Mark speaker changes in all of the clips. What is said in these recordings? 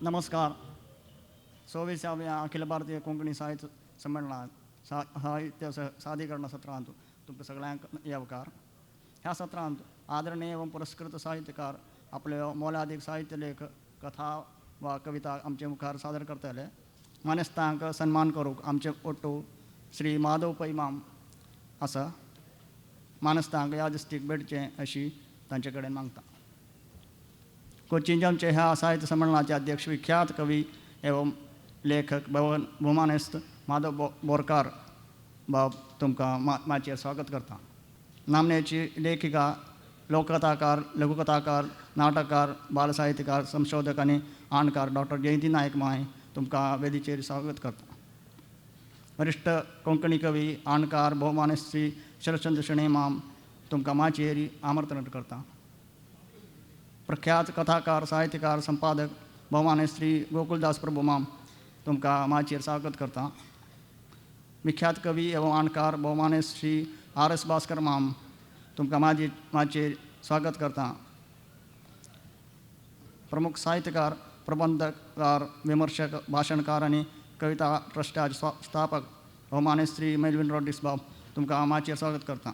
Speaker 1: नमस्कार. 26व्या अखिल भारतीय कोंकणी साहित्य संमेलनात साहित्य सादरीकरण सत्रांत तुमकां सगळ्यांक येवकार. ह्या सत्रांत आदरणीय व पुरस्कृत साहित्यकार आपले मोलादीक साहित्य लेख कथा वा कविता आमचे मुखार सादर करतले. मानेस्तांक सन्मान करूंक आमचे ओटू श्री माधव पै इमाम आसा. मानेस्तांक ह्या दिसतीक भेटचें अशी तांचे कडेन मागता. कोचिंजमचे ह्या साहित्य संमेलनाचे अध्यक्ष विख्यात कवी एवं लेखक भौमानेस्त माधव बोरकार बाब तुमकां माचयेर स्वागत करता. नामनेची लेखिका, लोककथाकार, लघुकथाकार, नाटककार, बालसाहित्यकार, संशोधक आनी आणकार डॉक्टर जयंती नायक माय तुमकां वेदीचेर स्वागत करता. वरिश्ठ कोंकणी कवी, आणकार भौमानेस्त श्री शरदचंद्र शेणे माम तुमकां माचयेर आमंत्रण करता. प्रख्यात कथाकार, साहित्यकार, संपादक भौमानेस्त श्री गोकुलदास प्रभू माम तुमकां माचयेर स्वागत करता. विख्यात कवी एवं आणकार भौमानेस्त श्री R.S. भास्कर माम तुमकां माचयेर स्वागत करता. प्रमुख साहित्यकार, प्रबंधकार, विमर्शक, भाशणकार आनी कविता ट्रस्टाचे स्थापक भौमानेस्त श्री मेलविन रॉड्रिग्स बाब तुमकां माचयेर स्वागत करता.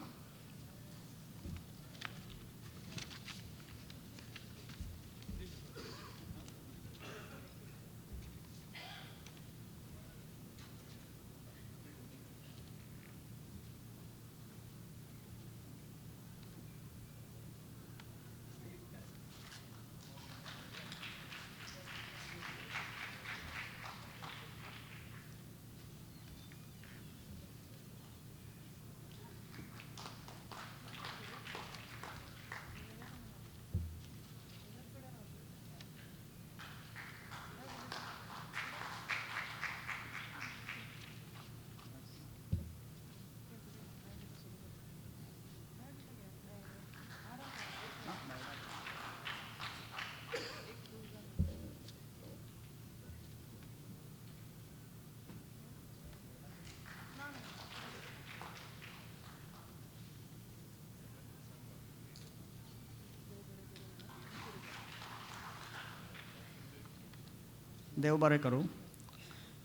Speaker 1: देव बरें करूं.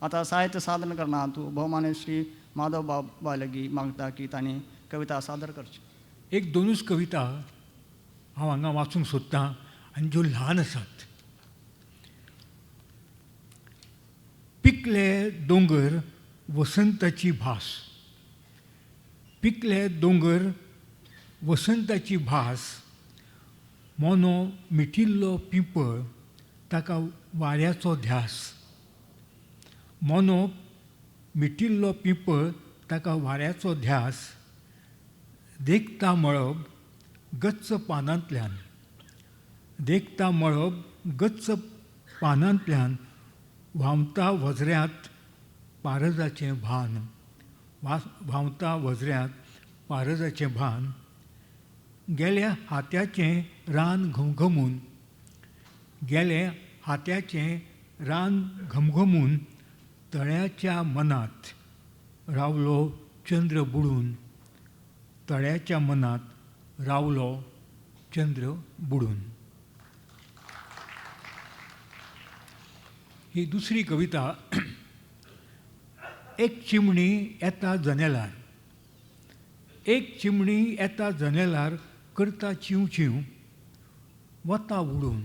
Speaker 1: आतां साहित्य सादर करना तूं भौमानेस्त श्री माधव बाब लेगी मागता की तांणी कविता सादर करची.
Speaker 2: एक दोनूच कविता हांव हांगा वाचूंक सोदतां आनी ज्यो ल्हान आसात. पिकले दोंगर वसंताची भास. पिकले दोंगर वसंताची भास. मोनो मिटिल्लो पिंपळ ताका वाऱ्याचो ध्यास. मोनो मिटिल्लो पिंपळ ताका वाऱ्याचो ध्यास. देखता मळब गच्च पानांतल्यान. देखता मळब गच्च पानांतल्यान व्हांवता वजऱ्यांत पारजाचें भान. व्हांवता वजऱ्यांत पारजाचें भान. गेल्या हात्याचें रान घमघमून. गेले हात्याचें रान घमघमून तळ्याच्या मनात रावलो चंद्र बुडून. तळ्याच्या मनात रावलो चंद्र बुडून. ही दुसरी कविता. एक चिमणी येता जनेलार. एक चिमणी येता जनेलार करता चिव चिव. वता उडून.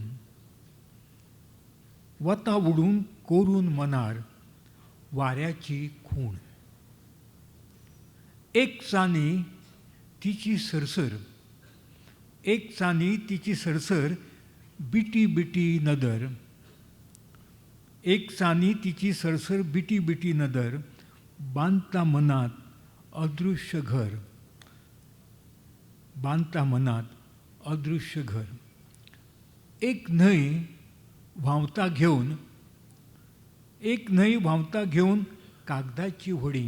Speaker 2: वता उडून कोरून मनार वाऱ्याची खूण. एक चानी तिची सरसर. एक चानी तिची सरसर बिटी बिटी नदर. एक चानी तिची सरसर बिटी बिटी नदर. बांदता मनात अदृश्य घर. बांदता मनात अदृश्य घर. एक न्हंय व्हांवता घेवन. एक न्हंय व्हांवता घेवन कागदाची व्हडी.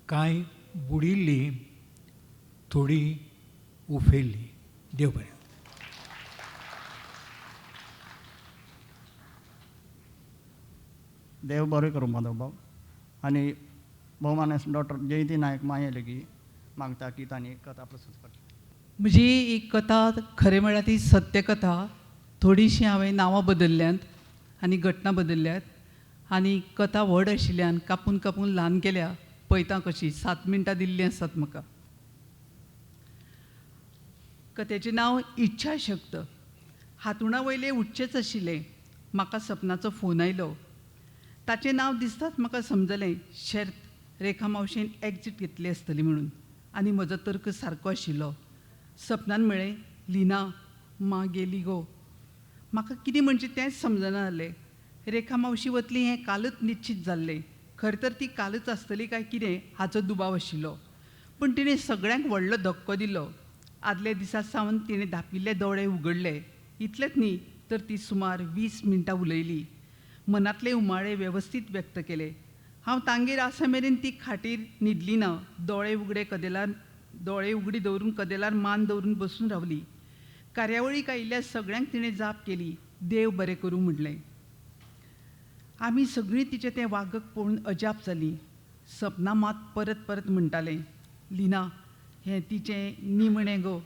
Speaker 2: कांय बुडिल्ली थोडी उफेल्ली. देव बरें.
Speaker 1: देव बरें करूं माधव बाब. आनी भौमानेस्त डॉक्टर जयंती नायक माये लेगी मागता की तांणी कथा प्रस्तूत करची.
Speaker 3: म्हजी ही कथा खरें म्हळ्यार ती सत्यकथा. थोडीशीं हांवें नांवां बदल्ल्यांत आनी घटना बदल्ल्यात आनी कथा व्हड आशिल्ल्यान कापून कापून ल्हान केल्या. पळयता कशी 7 मिनटां दिल्लीं आसात म्हाका. कथेचें नांव इच्छाशक्त. हातुणा वयलें उठचेंच आशिल्लें. म्हाका सपनाचो फोन आयलो. ताचें नांव दिसताच म्हाका समजलें. शेर्त रेखा मावशेन एग्जीट घेतली आसतली म्हणून. आनी म्हजो तर्क सारको आशिल्लो. सपनान म्हळें, लिना मा गेली गो. म्हाका कितें म्हणचें तेंच समजना जालें. रेखा मावशी वतली हें कालच निश्चित जाल्लें. खरें तर ती कालच आसतली काय कितें हाचो दुबाव आशिल्लो. पूण तिणें सगळ्यांक व्हडलो धक्को दिलो. आदल्या दिसा सावन तिणें धांपिल्ले दोळे उगडले. इतलेंच न्ही तर ती सुमार 20 मिनटां उलयली. मनांतले उमाळे वेवस्थीत व्यक्त केले. हांव तांगेर आसा मेरेन ती खाटीर न्हिदली ना. दोळे उगडी दवरून कदेलार मान दवरून बसून रावली. कार्यावळीक आयिल्ल्या सगळ्यांक तिणें जाप केली. देव बरें करूं म्हणलें. आमी सगळीं तिचें तें वागप पळोवन अजाप जालीं. सपना मात परत परत म्हणटालें, लिना हें तिचें निमणें गो.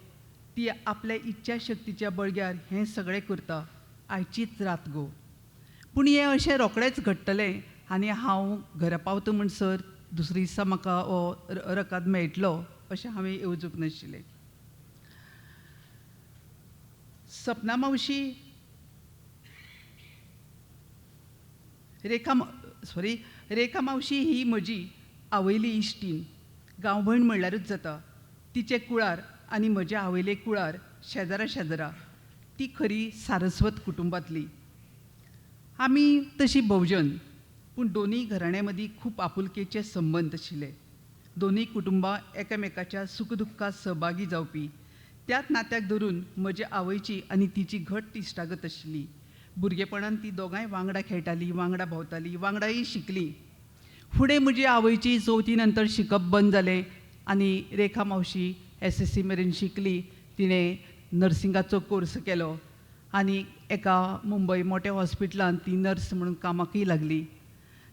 Speaker 3: ती आपल्या इच्छा शक्तीच्या बळग्यार हें सगळें करता. आयचीच रात गो. पूण हें अशें रोखडेंच घडटलें आनी हांव घरा पावता म्हणसर दुसरे दिसा म्हाका हो रकाद मेळटलो अशें हांवें येवजूंक नाशिल्लें. सपना मावशी रेखा मावशी ही म्हजी आवयली इश्टीण. गांवभयण म्हणल्यारूच जाता. तिचे कुळार आनी म्हज्या आवयले कुळार शेजारा. ती खरी सारस्वत कुटुंबांतली. आमी तशी भोवजन, पूण दोनूय घराण्यां मदीं खूब आपुलकेचे संबंद आशिल्ले. दोनूय कुटुंबां एकामेकाच्या सुखदुख्खात सहभागी जावपी. त्याच नात्याक धरून म्हज्या आवयची आनी तिची घट्ट इश्टागत आशिल्ली. भुरगेपणांत ती दोगांय वांगडा खेळटालीं, वांगडा भोंवतालीं, वांगडाय शिकलीं. फुडें म्हजी आवयची 4थी नंतर शिकप बंद जालें आनी रेखा मावशी SSC मेरेन शिकली. तिणें नर्सिंगाचो कोर्स केलो आनी एका मुंबय मोठ्या हॉस्पिटलांत ती नर्स म्हणून कामाकय लागली.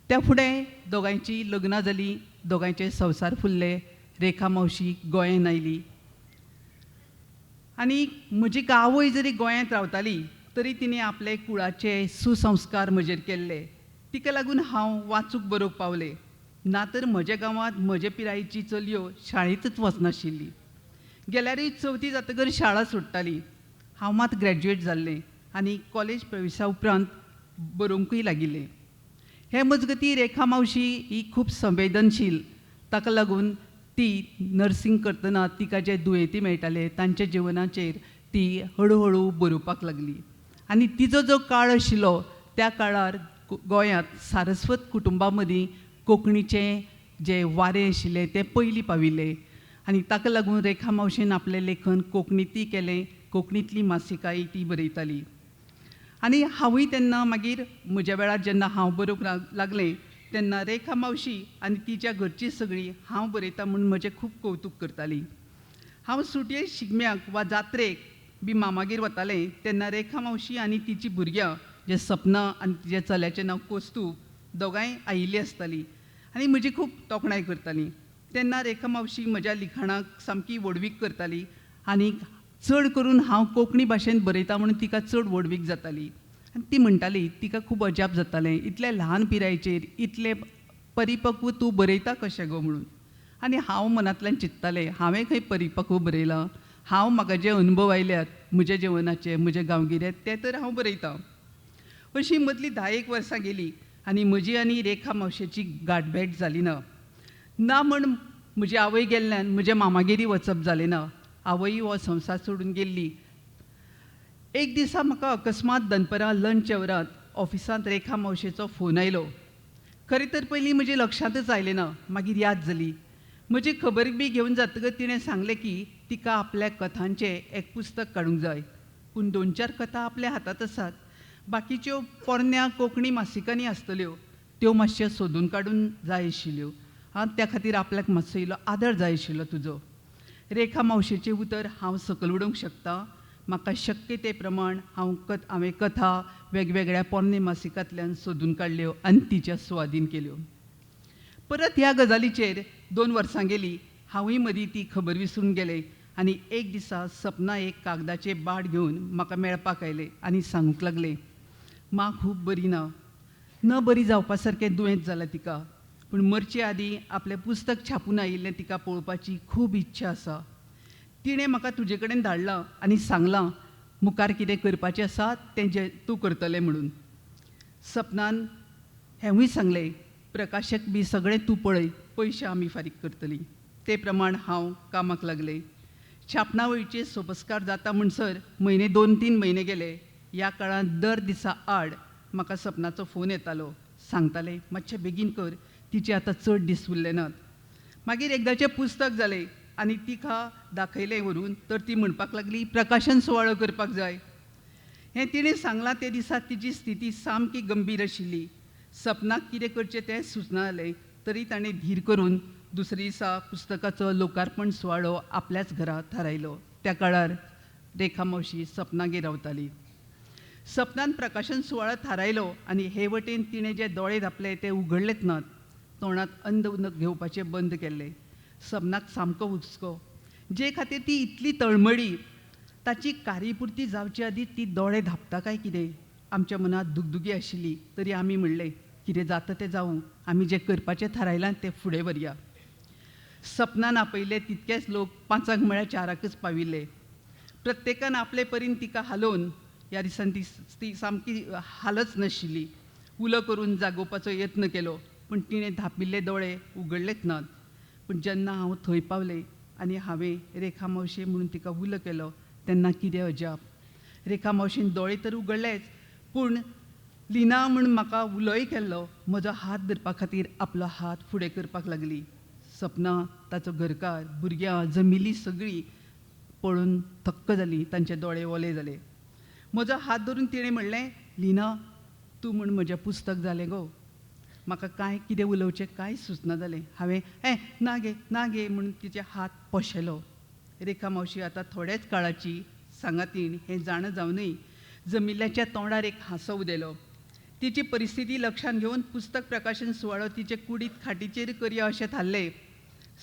Speaker 3: त्या फुडें दोगांयचीं लग्नां जालीं. दोगांयचे संवसार फुल्ले. रेखा मावशी गोंयांत आयली. आनी म्हजी आवय जरी गोंयांत रावताली तरी तिणें आपले कुळाचे सुसंस्कार म्हजेर केल्ले. तिका लागून हांव वाचूंक बरोवंक पावलें. ना तर म्हज्या गांवांत म्हजे पिरायेची चलयो शाळेंतच वचनाशिल्ली. गेल्यारूय 4थी जातकर शाळा सोडटाली. हांव मात ग्रॅज्युएट जाल्लें आनी कॉलेज प्रवेशा उपरांत बरोवंकूय लागिल्लें. हे मजगतीं रेखा मावशी ही खूब संवेदनशील. ताका लागून ती नर्सिंग करतना तिका जे दुयेंती मेळटाले तांच्या जिवनाचेर ती हळू बरोवपाक लागली. आनी तिजो जो काळ आशिल्लो त्या काळार गोंयांत सारस्वत कुटुंबां मदीं कोंकणीचें जें वारें आशिल्लें तें पयलीं पाविल्लें. आनी ताका लागून रेखा मावशेन आपलें लेखन कोंकणींतय केलें. कोंकणींतली मासिकाय ती बरयताली. आनी हांवूय तेन्ना मागीर म्हज्या वेळार जेन्ना हांव बरोवंक लागलें तेन्ना रेखा मावशी आनी तिच्या घरचीं सगळीं हांव बरयतां म्हणून म्हजें खूब कौतूक करतालीं. हांव सुटयेक शिगम्याक वा जात्रेक बी मामागेर वतालें तेन्ना रेखा मावशी आनी तिचीं भुरग्यां जे सपना आनी तिच्या चल्याचें नांव कौस्तूभ दोगांय आयिल्लीं आसतालीं आनी म्हजी खूब तोखणाय करतालीं. तेन्ना रेखा मावशी म्हज्या लिखाणाक सामकी व्हडवीक करताली आनी चड करून हांव कोंकणी भाशेन बरयतां म्हणून तिका चड व्हडवीक जाताली. आनी ती म्हणटाली तिका खूब अजाप जातालें इतल्या ल्हान पिरायेचेर इतलें परिपक्व तूं बरयता कशें गो म्हणून. आनी हांव मनांतल्यान चिंत्तालें हांवें खंय परिपक्व बरयलां. हांव म्हाका जे अनुभव आयल्यात म्हज्या जिवनाचे म्हजे गांवगिऱ्यात ते तर हांव बरयतां. अशीं मदलीं 10 वर्सां गेलीं आनी म्हजी आनी रेखा मावशेची गाठभेट जाली ना म्हण म्हजी आवय गेल्ल्यान म्हज्या मामागेरी वचप जालें ना. आवय हो संवसार सोडून गेल्ली. एक दिसा म्हाका अकस्मात दनपरां लंच अवरांत ऑफिसांत रेखा मावशेचो फोन आयलो. खरें तर पयलीं म्हजे लक्षांतच आयलें ना. मागीर याद जाली. म्हजी खबर बी घेवन जातकच तिणें सांगलें की तिका आपल्या कथांचें एक पुस्तक काडूंक जाय. पूण 2-4 कथा आपल्या हातांत आसात. बाकीच्यो पोरण्या कोंकणी मासिकांनी आसतल्यो त्यो मातश्यो सोदून काडून जाय आशिल्ल्यो. त्या खातीर आपल्याक मातसो इल्लो आदर जाय आशिल्लो तुजो. रेखा मावशेचें उतर हांव सकयल उडोवंक शकतां. म्हाका शक्य ते प्रमाण हांवें कथा वेगवेगळ्या पोरणे मासिकांतल्यान सोदून काडल्यो आनी तिच्या सुवादीन केल्यो. परत ह्या गजालीचेर 2 वर्सां गेलीं. हांवूय मदीं ती खबर विसरून गेलें आनी एक दिसा सपना एक कागदाचे बाट घेवन म्हाका मेळपाक आयले आनी सांगूंक लागले, मां खूब बरी ना, न बरी जावपा सारकें दुयेंत जालां तिका, पूण मरचे आदीं आपलें पुस्तक छापून आयिल्लें तिका पळोवपाची खूब इच्छा आसा. तिणें म्हाका तुजे कडेन धाडलां आनी सांगलां मुखार कितें करपाचें आसा तें जें तूं करतलें म्हणून. सपनान हेंवूय सांगलें, प्रकाशक बी सगळें तूं पळय, पयशे आमी फारीक करतलीं. ते प्रमाण हांव कामाक लागलें. छापणावळीचे सोपस्कार जाता म्हणसर म्हयने 2-3 म्हयने गेले. ह्या काळांत दर दिसा आड म्हाका सपनाचो फोन येतालो. सांगताले मातशें बेगीन कर, तिचे आतां चड दीस उरले नात. मागीर एकदाचें पुस्तक जालें आनी तिका दाखयलें व्हरून तर ती म्हणपाक लागली प्रकाशन सुवाळो करपाक जाय. हें तिणें सांगलां ते दिसा तिची स्थिती सामकी गंभीर आशिल्ली. सपनाक कितें करचें तें सुचना जालें, तरी ताणें धीर करून दुसरे दिसा पुस्तकाचो लोकार्पण सुवाळो आपल्याच घरा थारायलो. त्या काळार रेखा मावशी सपनागेर रावताली. सपनान प्रकाशन सुवाळो थारायलो आनी हे वटेन तिणें जे दोळे धापले ते उगडलेच नात. तोंडांत अंद उदक घेवपाचें बंद केल्लें. सपनाक सामको हुस्को, जे खातीर ती इतली तळमळी, ताची कार्यपुर्ती जावचे आदीं ती दोळे धापता काय कितें. आमच्या मनांत दुगदुगी आशिल्ली, तरी आमी म्हणलें कितें जाता तें जावं, आमी जें करपाचें थारायलां तें फुडें व्हरया. सपनान आपयले तितकेच लोक 5 म्हळ्यार 4 पाविल्ले. प्रत्येकान आपले परीन तिका हालोवन, ह्या दिसांनी ती सामकी हालच नाशिल्ली, उलो करून जागोवपाचो यत्न केलो, पूण तिणें धापिल्ले दोळे उगडलेच नात. पूण जेन्ना हांव थंय पावलें आनी हांवें रेखा मावशे म्हणून तिका उलो केलो, तेन्ना कितें अजाप, रेखा मावशीन दोळे तर उगडलेच, पूण लिना म्हणून म्हाका उलोय केल्लो, म्हजो हात धरपा खातीर आपलो हात फुडें करपाक लागली. सपना, ताचो घरकार, भुरग्यां, जमिली सगळीं पळोवन थक्क जालीं, तांचे दोळे ओले जाले. म्हजो हात धरून तिणें म्हणलें, लिना, तूं म्हूण म्हजें पुस्तक जालें गो. म्हाका कांय कितें उलोवचें कांय सुचना जालें. हांवें ना गे म्हणून तिचे हात पोशेलो. रेखा मावशी आतां थोड्याच काळाची सांगातीण हें जाणा जावनय जमिल्ल्याच्या तोंडार एक हांसो उदेलो. तिची परिस्थिती लक्षांत घेवन पुस्तक प्रकाशन सुवाळो तिचे कुडीत खाटीचेर करया अशें थारलें.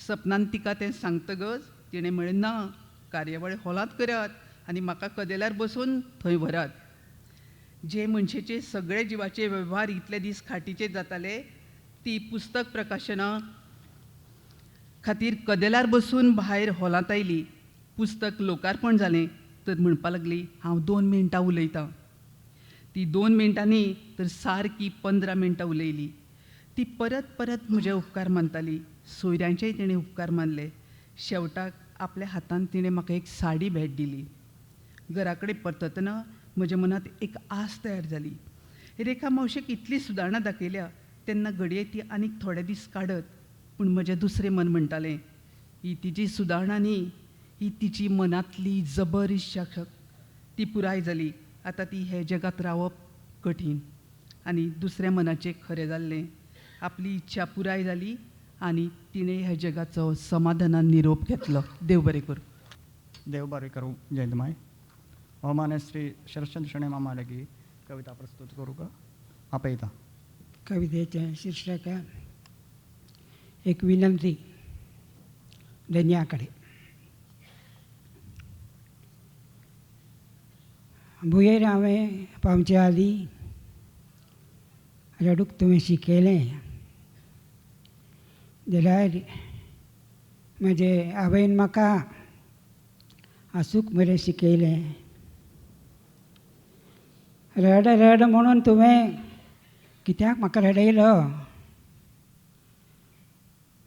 Speaker 3: सपनान तिका तें सांगतकच तिणें म्हणलें, ना, कार्यावळ हॉलांत करात आनी म्हाका कदेलार बसोवन थंय व्हरात. जे मनशेचे सगळे जिवाचे वेव्हार इतले दीस खाटीचेर जाताले, ती पुस्तक प्रकाशना खातीर कदेलार बसून भायर हॉलांत आयली. पुस्तक लोकार्पण जालें तर म्हणपा लागली, हांव 2 मिनटां उलयतां. ती 2 मिनटांनी तर सारकी 15 मिनटां उलयली. ती परत परत म्हजे उपकार मानताली. सोयऱ्यांचेय तिणें उपकार मानले. शेवटाक आपल्या हातान तिणें म्हाका एक साडी भेट दिली. घरा कडेन परततना म्हज्या मनांत एक आस तयार जाली. रेखा मावशेक इतली सुदारणां दाखयल्या तेन्ना घडये ती आनीक थोडे दीस काडत, पूण म्हजें दुसरें मन म्हणटालें, ही तिची सुदारणां न्ही, ही तिची मनांतली जबर इच्छा. ती पुराय जाली. आतां ती हे जगात रावप कठीण. आनी दुसऱ्या मनाचें खरें जाल्लें. आपली इच्छा पुराय जाली आनी तिणें ह्या जगाचो समाधानान निरोप घेतलो. देव बरें करूं.
Speaker 1: देव बरें करूं. जयंतमाय. हवामान्य श्री शरदचंद्र शणे मामा की कविता प्रस्तुत करू का आपयता.
Speaker 4: कवितेचें शीर्षक एक विनंती धन्याकडे. भुयेर हांवें पावचे आदीं रडूक तुवें शिकयलें जाल्यार म्हजे आवयन म्हाका हांसूंक बरें शिकयलें. रड रड म्हणून तुवें कित्याक म्हाका रडयलो.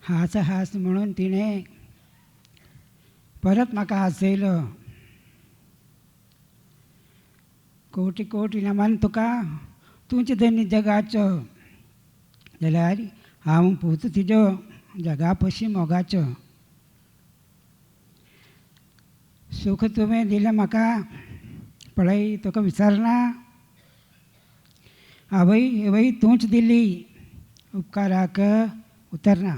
Speaker 4: हांस हांस म्हणून तिणें परत म्हाका हांसयलो. कोटी कोटी नमन तुका, तूंच धनी जगाचो, जाल्यार हांव पूत तिजो जगा पशी मोगाचो. सूख तुवें दिलें म्हाका, पळय तुका विचारना. आवय आवय तूंच दिली, उपकाराक उतरना.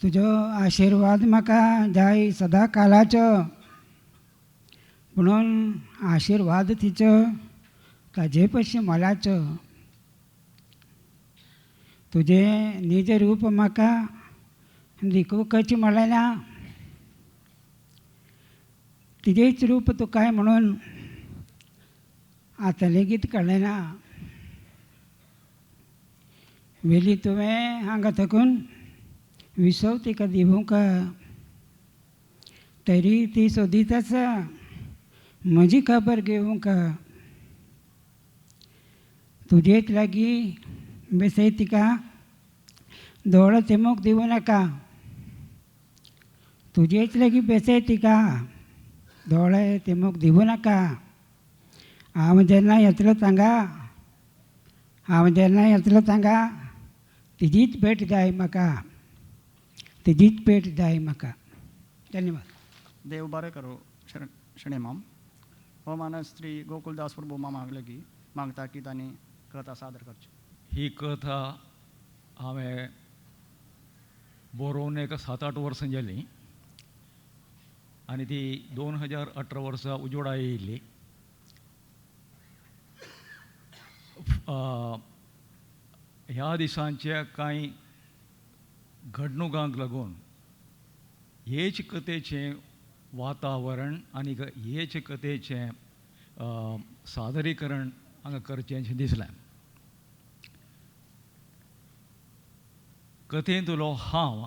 Speaker 4: तुजो आशिर्वाद म्हाका जाय सदा कालाचो, म्हणून आशिर्वाद तिचो ताजे पशी मोलाचो. तुजें निज रूप म्हाका देखू कची म्हणलें ना तिजेच रूप तुकाय म्हणून आता लेगीत कळ्ळें ना. वेली तुवें हांगा थकून विसव तिका दिवूंक तरी ती सोदीत आसा म्हजी खबर घेवंक. तुजेच लागीं बेसय तिका दोळो तेमूक दिवं नाका. तुजेच लागीं बेसय तिका दोळे तेमूक दिवं नाका. हांव जेन्ना येतलो तांगा तिजीच भेट जाय म्हाका. तिजीच भेट जाय म्हाका. धन्यवाद.
Speaker 1: देव बरें करूं शणे माम. हो मानस श्री गोकुलदास प्रभू मामाक मागता की तांणी कथा सादर करची.
Speaker 5: ही कथा हांवें बरोवन एक 7-8 वर्सां जालीं आनी ती 2018 वर्सा उजवाडा येयल्ली. ह्या दिसांच्या कांय घडणुकांक लागून हेच कथेचें वातावरण आनी हेच कथेचें सादरीकरण हांगा करचें दिसलें. कथेंतलो हांव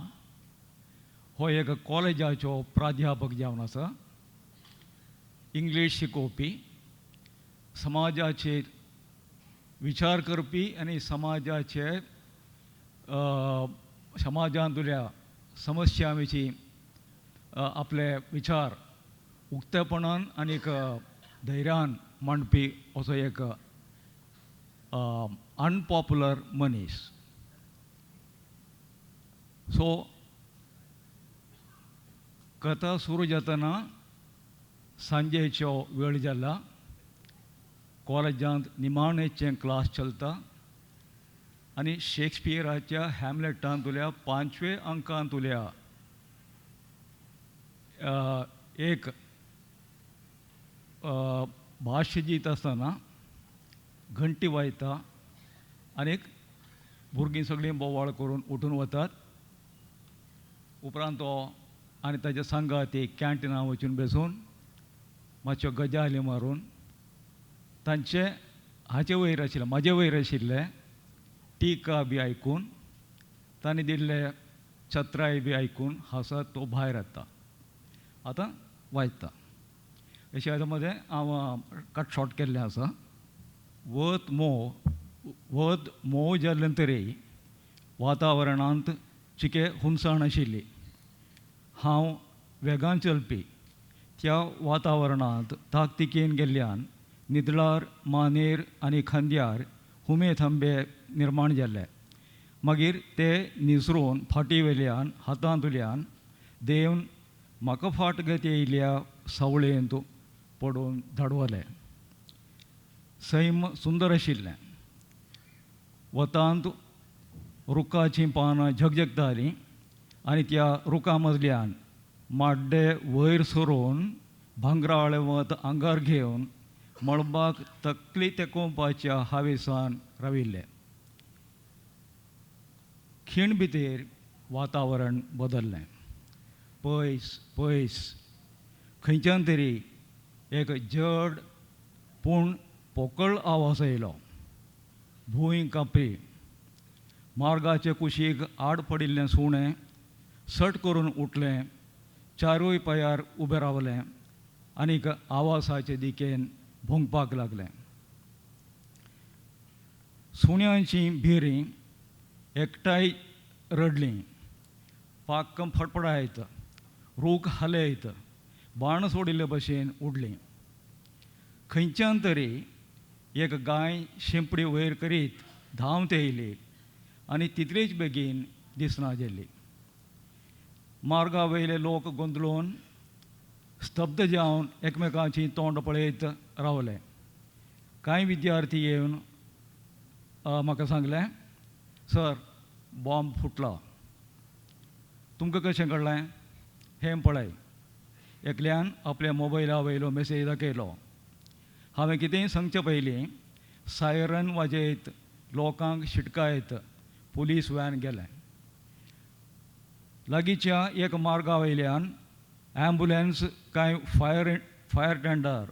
Speaker 5: हो एक कॉलेजाचो प्राध्यापक जावन आसा. इंग्लीश शिकोवपी, समाजाचेर विचार करपी आनी समाजांतल्या समस्या विशीं आपले विचार उक्तेपणान आनी धैर्यान मांडपी असो एक अनपॉप्युलर मनीस. सो कथा सुरू जातना सांजेचो वेळ जाला. कॉलेजांत निमाणेचें क्लास चलता आनी शेक्सपियराच्या हॅमलेटांतल्या 5व्या अंकांतल्या एक भाश्य जीत आसतना घंटी वाजता आनीक भुरगीं सगळीं बोवाळ करून उठून वतात. उपरांत तो आनी ताच्या सांगाती कॅन्टिनां वचून बसून मातश्यो गजाली मारून तांचे हाचे वयर आशिल्ले म्हाजे वयर आशिल्ले टिका बी आयकून तांणी दिल्ले छत्राय बी आयकून हांसत तो भायर येता. आतां वाजता अशें हाच्या मदें हांव कट शॉर्ट केल्लें आसा. वत मोव जाल्ले तरी वातावरणांत चिके हुमसाण आशिल्ली. हांव वेगान चलपी त्या वातावरणांत ताकतिकेन गेल्ल्यान निदळार, मानेर आनी खांद्यार हुमे थांबे निर्माण जाल्ले. मागीर ते निसरून फाटी वेल्यान हातांतल्यान देवन म्हाका फाट गत येयल्या सावळेंत पडून धाडवले. सैम सुंदर आशिल्लें. वतांत रुखाचीं पानां झगझगतालीं आनी त्या रुखा मजल्यान माड्डे वयर सरून भांगराळे वत आंगार घेवन मळबाक तकली तेकोवपाच्या हावेसान राविल्ले. खीण भितर वातावरण बदल्लें. पयस खंयच्यान तरी एक जड पूण पोकळ आवाज येयलो. भूंय कांपली. मार्गाचे कुशीक आड पडिल्लें सुणें सट करून उठलें, चारूय पांयार उबें रावलें आनीक आवाजाचे दिकेन भोंकपाक लागलें. सुण्यांचीं भिरीं एकठांय रडलीं. पाक फडफडायत, रूख हालयत, बाण सोडिल्ले भशेन उडलीं. खंयच्यान तरी एक गाय शिंपडी वयर करीत धांवत येयली आनी तितलेच बेगीन दिसना जाली. मार्गा वयले लोक गोंदळून स्तब्ध जावन एकमेकांची तोंड पळयत रावले. कांय विद्यार्थी येवन म्हाका सांगलें, सर बॉम्ब फुटला. तुमकां कशें कळ्ळें? हें पळय. एकल्यान आपल्या मोबायला वयलो मॅसेज दाखयलो. हांवें कितेंय सांगचे पयलीं सायरन वाजयत लोकांक शिटकायत पुलीस व्हॅन गेलें. लागींच्या एक मार्गा वयल्यान ॲम्ब्युलन्स कांय फायर टेंडर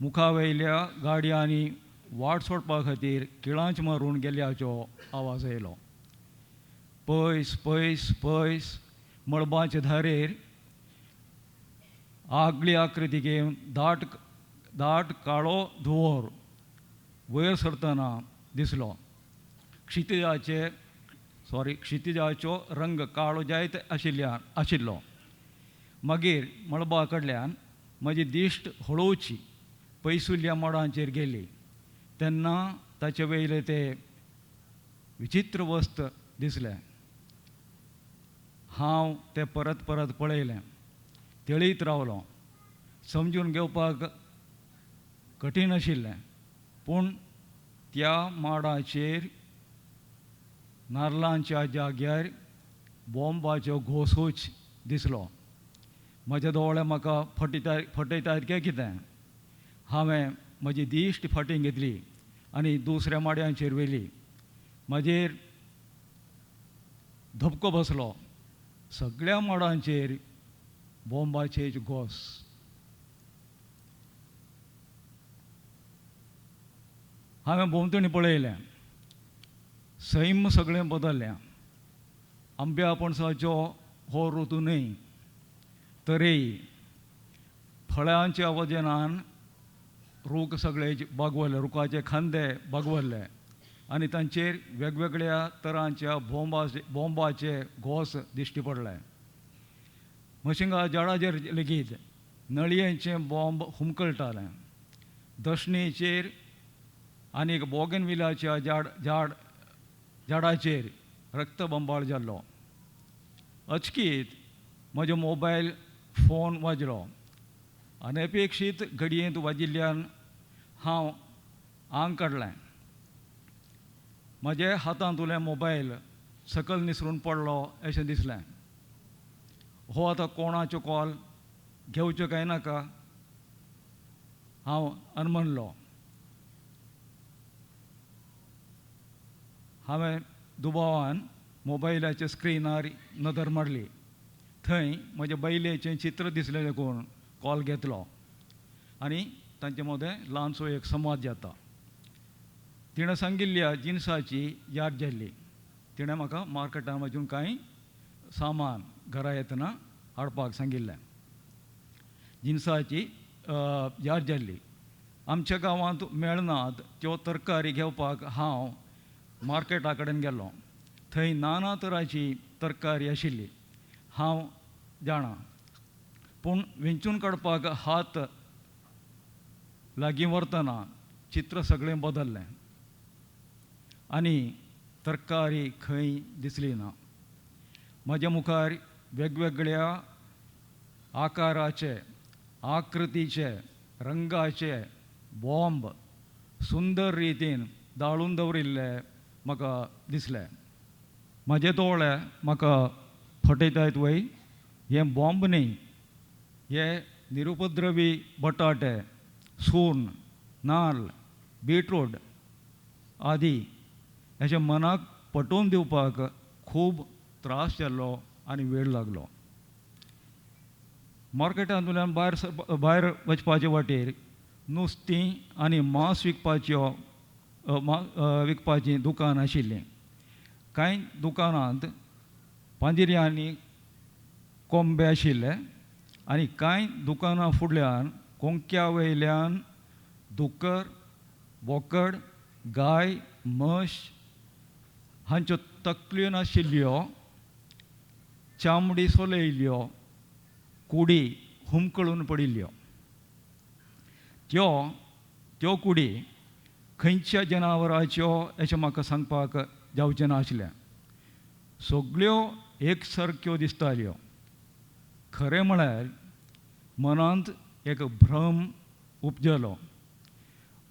Speaker 5: मुखा वयल्या गाडयांनी वाट सोडपा खातीर किळांच मारून गेल्ल्याचो आवाज येयलो. पयस पयस पयस मळबाचे धारेर आगली आकृती घेवन दाट काळो धुंवर वयर सरतना दिसलो. क्षितिजाचो रंग काळो जायत आशिल्लो. मागीर मळबा कडल्यान म्हजी दिश्ट हळूची पयसुल्ल्या मडांचेर गेली तेन्ना ताचे वयले ते विचित्र वस्त दिसलें. हांव तें परत परत पळयलें. तळीत रावलो. समजून घेवपाक कठीण आशिल्लें, पूण त्या माडाचेर नाल्लांच्या जाग्यार बॉम्बाच्यो घोसूच दिसलो. म्हजे दोळे म्हाका फटयतात काय कितें? हांवें म्हजी दिश्ट फाटीं घेतली आनी दुसऱ्या माड्यांचेर व्हेली. म्हजेर धपको बसलो. सगळ्या माडांचेर बॉम्बाचेच घोस. हांवें भोंवतणी पळयलें. सैम सगळें बदल्लें. आंब्या पणसाचो हो ऋतू न्हय, तरेय फळांच्या वजनान रूख सगळे बागवले, रुखाचे खांदे बागवल्ले आनी तांचेर वेगवेगळ्या तरांच्या बॉम्बाचे घोस दिश्टी पडले. मशिंगा झाडाचेर लेगीत नळयेचे बॉम्ब हुमकळटाले. दशणीचेर आनीक बोगनविलाच्या झाडाचेर रक्तबंबाळ जाल्लो. अचकीत म्हजो मोबायल फोन वाजलो. अनपेक्षीत घडयेंत वाजिल्ल्यान हांव आंग काडलें. म्हजे हातांत उरलें मोबायल सकयल निसरून पडलो अशें दिसलें. हो आतां कोणाचो कॉल घेवचो काय नाका हांव अनमनलो. हांवें दुबावान मोबायलाच्या स्क्रिनार नदर मारली. थंय म्हज्या बैलेचें चित्र दिसलें देखून कॉल घेतलो आनी तांचे मदें ल्हानसो एक संवाद जाता. तिणें सांगिल्ल्या जिन्साची याद जाल्ली. तिणें म्हाका मार्केटान वचून कांय सामान घरा येतना हाडपाक सांगिल्लें. जिन्साची याद जाल्ली. आमच्या गांवांत मेळनात त्यो तरकारी घेवपाक हांव मार्केटा कडेन गेल्लो. थंय नाना तरांची तरकारी आशिल्ली हांव जाणा, पूण विंचून काडपाक हात लागीं व्हरतना चित्र सगळें बदल्लें आनी तरकारी खंय दिसली ना. म्हज्या मुखार वेगवेगळ्या आकाराचे, आकृतीचे, रंगाचे बॉम्ब सुंदर रितीन दाळून दवरिल्ले म्हाका दिसले. म्हजे दोळे म्हाका फटयतात वय, हे बॉम्ब न्ही, हे निरुपद्रवी बटाटे, सून, नाल्ल, बीटरूट आदी हेचे मनाक पटोवन दिवपाक खूब त्रास जाल्लो आनी वेळ लागलो. मार्केटांतल्यान भायर वचपाचे वाटेर नुस्तीं आनी मांस विकपाची दुकान आशिल्लीं. कांय दुकानांत पांजिऱ्यांनी कोंबे आशिल्ले आनी कांय दुकानां फुडल्यान कोंक्या वयल्यान दुकर, बोकड, गाय, म्हश हांच्यो तकल्यो नाशिल्ल्यो चामडी सोलयिल्ल्यो कुडी हुमकळून पडिल्ल्यो. त्यो कुडी खंयच्या जनावराच्यो अशें म्हाका सांगपाक जावचें नाशिल्लें. सगळ्यो एकसारक्यो दिसताल्यो. खरें म्हळ्यार मनांत एक भ्रम उपजलो.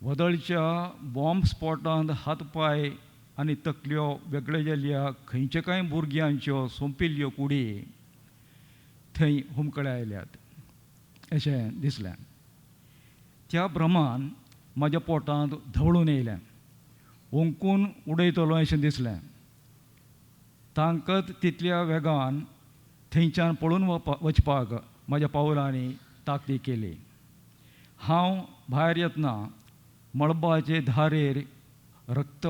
Speaker 5: वदळच्या बॉम्ब स्पॉटांत हातपाय आनी तकल्यो वेगळ्यो जाल्ल्या खंयच्या कांय भुरग्यांच्यो सोंपिल्ल्यो कुडी थंय हुमकळे आयल्यात अशें दिसलें. त्या भ्रमान म्हज्या पोटांत धवळून येयलें. ओंकून उडयतलो अशें दिसलें. तांकत तितल्या वेगान थंयच्यान पळून वचपाक म्हज्या पावलांनी ताकती केली. हांव भायर येतना मळबाचे धारेर रगत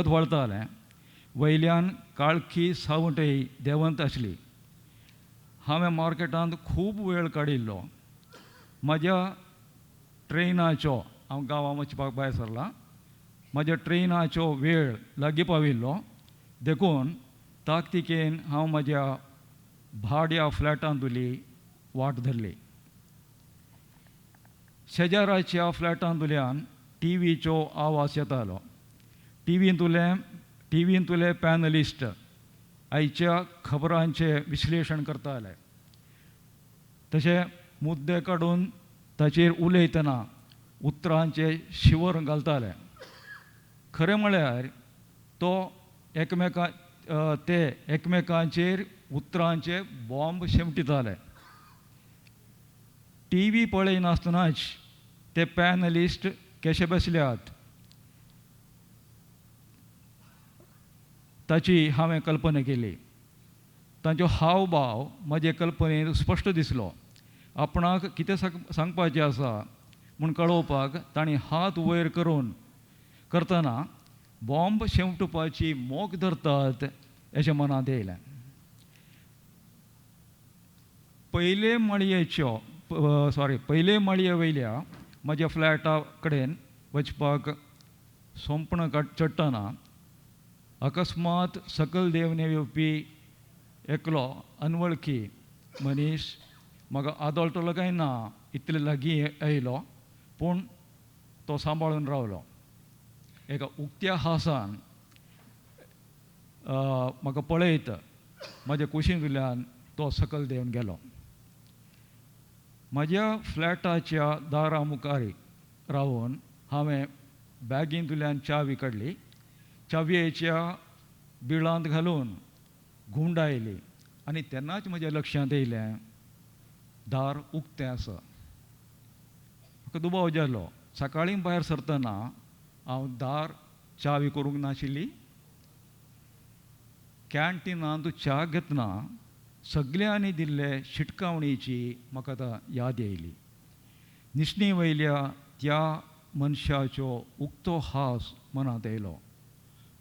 Speaker 5: व्हाळतालें. वयल्यान काळखी सावटय देंवत आसली. हांवें मार्केटांत खूब वेळ काडिल्लो. म्हज्या ट्रेनाचो, हांव गांवां वचपाक भायर सरलां, म्हज्या ट्रेनाचो वेळ लागीं पाविल्लो देखून ताकतिकेन हांव म्हज्या भाड्या फ्लॅटांतुली वाट धरली. शेजाराच्या फ्लॅटांतल्यान टीव्हीचो आवाज येतालो. टीव्हींतले पॅनलिस्ट आयच्या खबरांचें विश्लेशण करताले. तशें मुद्दे काडून ताचेर उलयतना उतरांचे शिवर घालताले. खरें म्हळ्यार ते एकमेकांचेर उतरांचे बॉम्ब शेमटिताले. टीव्ही पळयनासतनाच ते पॅनलिस्ट कशे बसल्यात ताची हांवें कल्पना केली. तांचो हावभाव म्हजे कल्पनेन स्पश्ट दिसलो. आपणाक कितें सांगपाचें आसा म्हूण कळोवपाक तांणी हात वयर करतना बॉम्ब शेंवटुपाची मोख धरतात अशें मनांत येयलें. पयले माळये वयल्या म्हज्या फ्लॅटा कडेन वचपाक सोंपण चडटना अकस्मात सकयल देंवने येवपी एकलो अनवळखी मनीस म्हाका आदळटलो काय ना इतले लागीं येयलो, पूण तो सांबाळून रावलो. एका उक्त्या हांसान म्हाका पळयत म्हज्या कुशींतल्यान तो सकयल देंवन गेलो. म्हज्या फ्लॅटाच्या दारा मुखार रावून हांवें बॅगींतल्यान चावी काडली. चावयेच्या बिळांत घालून घुंवडायली आनी तेन्नाच म्हज्या लक्षांत येयलें दार उक्तें आसा. म्हाका दुबाव जालो. सकाळीं भायर सरतना हांव दार चावी करूंक नाशिल्ली. कॅन्टिनांत च्या घेतना सगल्यांनी दिल्ले शिटकावणीची म्हाका आतां याद येयली. निसणी वयल्या त्या मनशाचो उक्तो हांस मनांत येयलो.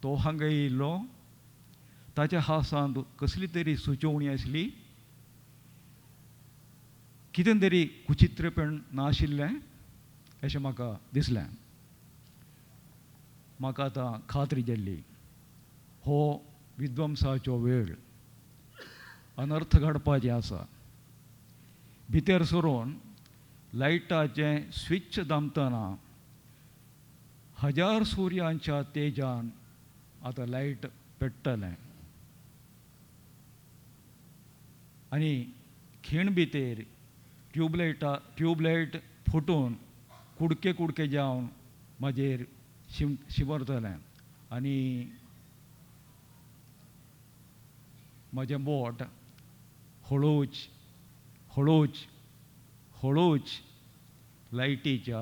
Speaker 5: तो हांगा येयल्लो, ताच्या हांसांत कसली तरी सुचोवणी आसली, कितें तरी कुचित्रपण नाशिल्लें अशें म्हाका दिसलें. म्हाका आतां खात्री जाल्ली हो विध्वंसाचो वेळ, अनर्थ घडपाचें आसा. भितर सरून लायटाचें स्विच दामतना 1000 सुर्यांच्या तेजान आतां लायट पेट्टलें आनी खीण भितर ट्यूबलायट फुटून कुडके जावन म्हाजेर शिंवरतलें आनी म्हजें बोट हळूच लायटीच्या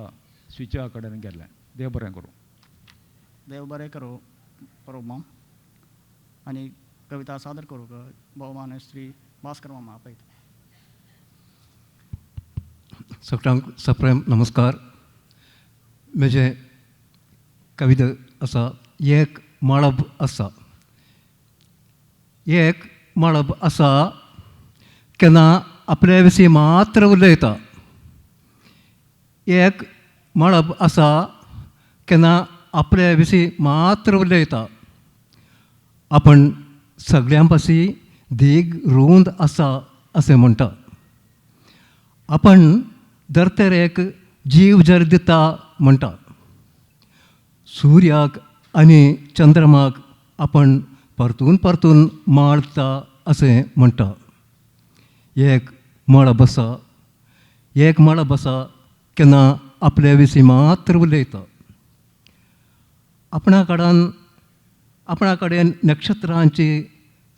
Speaker 5: स्विचा कडेन गेलें. देव बरें करूं.
Speaker 1: देव बरें करूं. प्रभू आनी कविता सादर करूं भोवमान श्री भास्कर मामा आपयता.
Speaker 6: सगळ्यांक सप्रेम नमस्कार. म्हजें कविता आसा एक मळब आसा. एक मळब आसा केन्ना आपल्या विशीं मात्र उलयता. एक मळब आसा केन्ना आपल्या विशीं मात्र उलयता. आपण सगळ्यां पाशी देग रुंद आसा अशें म्हणटा. आपण धर्तेरेक जीव जर दिता म्हणटा. सुर्याक आनी चंद्रमाक आपण परतून माळता अशें म्हणटा. एक मळब आसा केन्ना आपल्या विशीं मात्र उलयता. आपणा कडेन नक्षत्रांची